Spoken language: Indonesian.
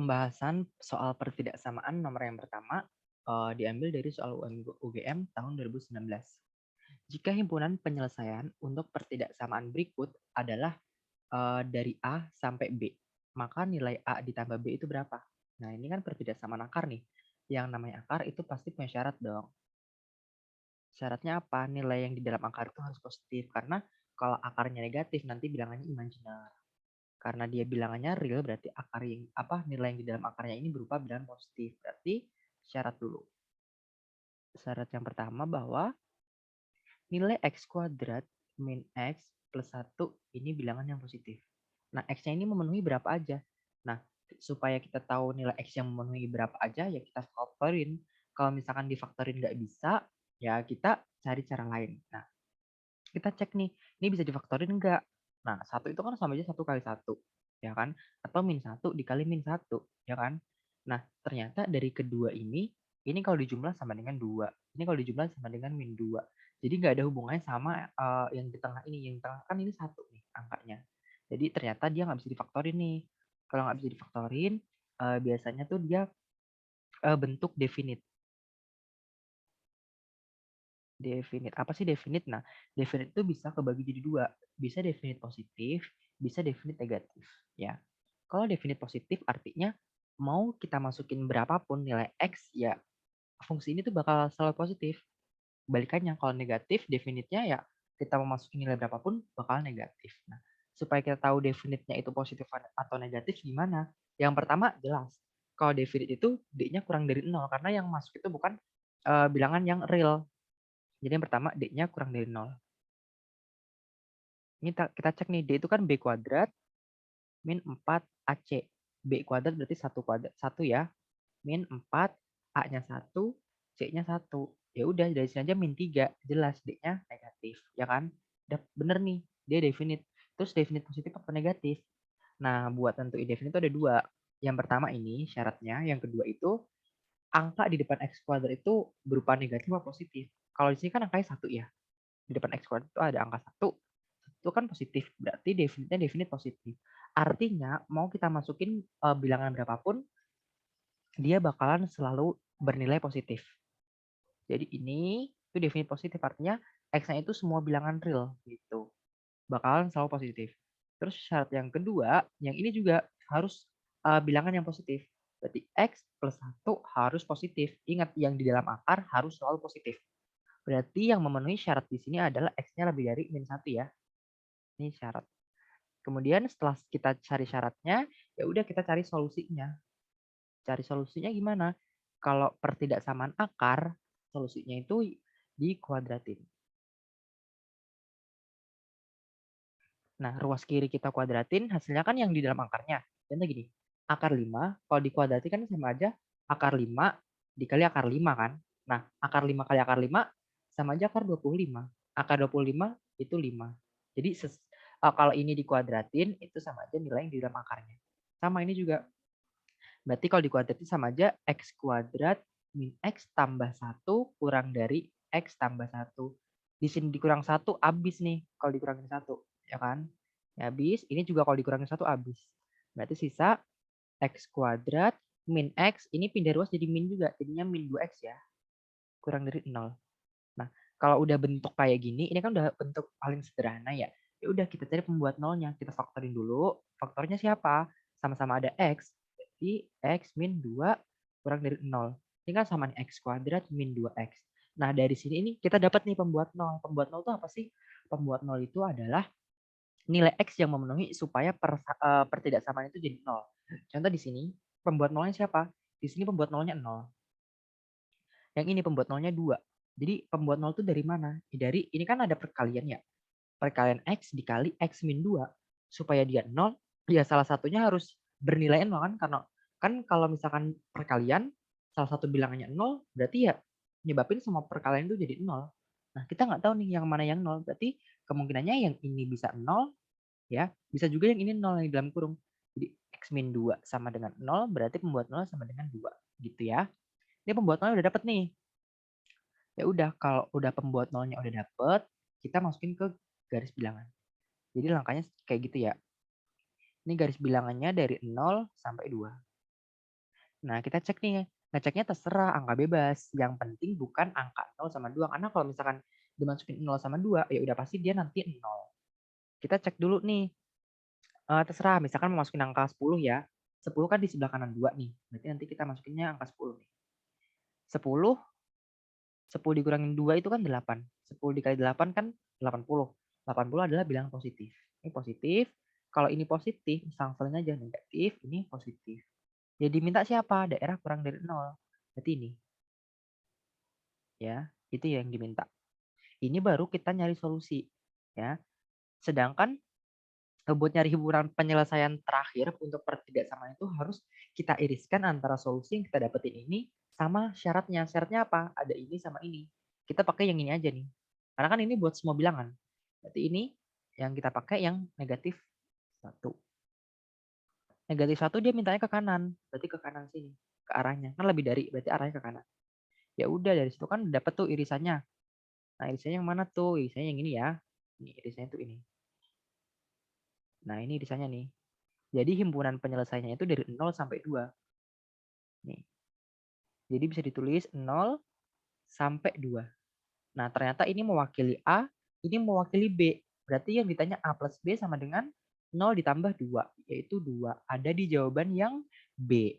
Pembahasan soal pertidaksamaan nomor yang pertama diambil dari soal UGM tahun 2019. Jika himpunan penyelesaian untuk pertidaksamaan berikut adalah dari A sampai B, maka nilai A ditambah B itu berapa? Nah, ini kan pertidaksamaan akar nih. Yang namanya akar itu pasti punya syarat dong. Syaratnya apa? Nilai yang di dalam akar itu harus positif. Karena kalau akarnya negatif, nanti bilangannya imajiner. Karena dia bilangannya real, berarti akar yang nilai yang di dalam akarnya ini berupa bilangan positif. Berarti syarat dulu. Syarat yang pertama bahwa nilai X kuadrat min X plus 1 ini bilangan yang positif. Nah, X-nya ini memenuhi berapa aja? Nah, supaya kita tahu nilai X yang memenuhi berapa aja, ya kita faktorin. Kalau misalkan difaktorin nggak bisa, ya kita cari cara lain. Nah, kita cek nih, ini bisa difaktorin nggak? Nah, 1 itu kan sama aja 1 kali 1, ya kan? Atau min 1 dikali min 1, ya kan? Nah, ternyata dari kedua ini kalau dijumlah sama dengan 2. Ini kalau dijumlah sama dengan min 2. Jadi nggak ada hubungannya sama yang di tengah ini. Yang di tengah kan ini 1 nih angkanya. Jadi ternyata dia nggak bisa difaktorin nih. Kalau nggak bisa difaktorin, biasanya tuh dia bentuk definite. Definite. Apa sih definite? Nah, definite itu bisa kebagi jadi dua. Bisa definite positif, bisa definite negatif. Ya. Kalau definite positif artinya mau kita masukin berapapun nilai X, ya fungsi ini tuh bakal selalu positif. Balikannya, kalau negatif, definitnya ya kita mau masukin nilai berapapun bakal negatif. Nah, supaya kita tahu definitnya itu positif atau negatif gimana? Yang pertama jelas. Kalau definite itu D-nya kurang dari 0 karena yang masuk itu bukan bilangan yang real. Jadi yang pertama D-nya kurang dari 0. Ini kita cek nih, D itu kan B kuadrat min 4 AC. B kuadrat berarti 1 kuadrat 1 ya. Min 4, A-nya 1, C-nya 1. Ya udah dari sini aja min 3, jelas D-nya negatif, ya kan? Udah bener nih, dia definite. Terus definite positif apa negatif? Nah, buat tentuin definite itu ada dua. Yang pertama ini syaratnya, yang kedua itu angka di depan X kuadrat itu berupa negatif atau positif. Kalau di sini kan angkanya 1 ya. Di depan X kuadrat itu ada angka 1, itu kan positif, berarti definitnya definite positif. Artinya mau kita masukin bilangan berapapun, dia bakalan selalu bernilai positif. Jadi ini itu definite positif, artinya X-nya itu semua bilangan real gitu. Bakalan selalu positif. Terus syarat yang kedua, yang ini juga harus bilangan yang positif. Berarti X plus 1 harus positif. Ingat, yang di dalam akar harus selalu positif. Berarti yang memenuhi syarat di sini adalah X-nya lebih dari min 1 ya. Ini syarat. Kemudian setelah kita cari syaratnya, ya udah kita cari solusinya. Cari solusinya gimana? Kalau pertidaksamaan akar, solusinya itu dikuadratin. Nah, ruas kiri kita kuadratin, hasilnya kan yang di dalam akarnya. Contoh gini, akar 5, kalau dikuadratin kan sama aja akar 5 dikali akar 5 kan. Nah, akar 5 kali akar 5 sama aja akar 25. Akar 25 itu 5. Jadi kalau ini dikuadratin, itu sama aja nilai yang di dalam akarnya. Sama ini juga. Berarti kalau dikuadratin sama aja X kuadrat min X tambah 1 kurang dari X tambah 1. Di sini dikurang 1 habis nih kalau dikurangin 1, ya kan? Ya habis, ini juga kalau dikurangin 1 habis. Berarti sisa X kuadrat min X, ini pindah ruas jadi min juga, jadinya min 2X ya. Kurang dari 0. Nah, kalau udah bentuk kayak gini, ini kan udah bentuk paling sederhana ya. Ya udah kita cari pembuat nolnya, kita faktorin dulu. Faktornya siapa? Sama-sama ada X. Jadi X min 2 kurang dari 0. Ini kan sama nih X kuadrat min 2X. Nah, dari sini ini kita dapat nih pembuat nol. Pembuat nol itu apa sih? Pembuat nol itu adalah nilai X yang memenuhi supaya pertidaksamaan itu jadi 0. Contoh di sini, pembuat nolnya siapa? Di sini pembuat nolnya 0. Yang ini pembuat nolnya 2. Jadi pembuat nol itu dari mana? Dari ini kan ada perkalian ya. Perkalian X dikali X min 2. Supaya dia 0, ya salah satunya harus bernilai 0 kan. Karena kan kalau misalkan perkalian, salah satu bilangannya 0, berarti ya nyebabin semua perkalian itu jadi 0. Nah, kita nggak tahu nih yang mana yang 0. Berarti kemungkinannya yang ini bisa 0, ya. Bisa juga yang ini 0 yang di dalam kurung. Jadi X min 2 sama dengan 0, berarti pembuat 0 sama dengan 2. Gitu ya. Ini pembuat 0 udah dapet nih. Ya udah, kalau udah pembuat nolnya udah dapet, kita masukin ke garis bilangan. Jadi langkahnya kayak gitu ya. Ini garis bilangannya dari 0 sampai 2. Nah, kita cek nih, ngeceknya terserah angka bebas, yang penting bukan angka 0 sama 2, karena kalau misalkan dimasukin 0 sama 2, ya udah pasti dia nanti 0. Kita cek dulu nih, terserah misalkan mau masukin angka 10 ya, 10 kan di sebelah kanan 2 nih, berarti nanti kita masukinnya angka 10 nih. 10, 10 dikurangin 2 itu kan 8, 10 dikali 8 kan 80. 80 adalah bilangan positif. Ini positif, kalau ini positif, misalnya aja negatif, ini positif. Jadi diminta siapa? Daerah kurang dari 0. Berarti ini. Ya, itu yang diminta. Ini baru kita nyari solusi. Ya. Sedangkan buat nyari hiburan penyelesaian terakhir untuk pertidaksamaan itu harus kita iriskan antara solusi yang kita dapetin ini sama syaratnya. Syaratnya apa? Ada ini sama ini. Kita pakai yang ini aja nih. Karena kan ini buat semua bilangan. Berarti ini yang kita pakai yang negatif 1. Negatif 1 dia mintanya ke kanan. Berarti ke kanan sini. Ke arahnya. Kan lebih dari, berarti arahnya ke kanan. Ya udah dari situ kan dapet tuh irisannya. Nah, irisannya yang mana tuh? Irisannya yang ini ya. Ini irisannya tuh ini. Nah, ini irisannya nih. Jadi himpunan penyelesaiannya itu dari 0 sampai 2. Nih. Jadi bisa ditulis 0 sampai 2. Nah, ternyata ini mewakili A, ini mewakili B. Berarti yang ditanya A plus B sama dengan 0 ditambah 2, yaitu 2. Ada di jawaban yang B.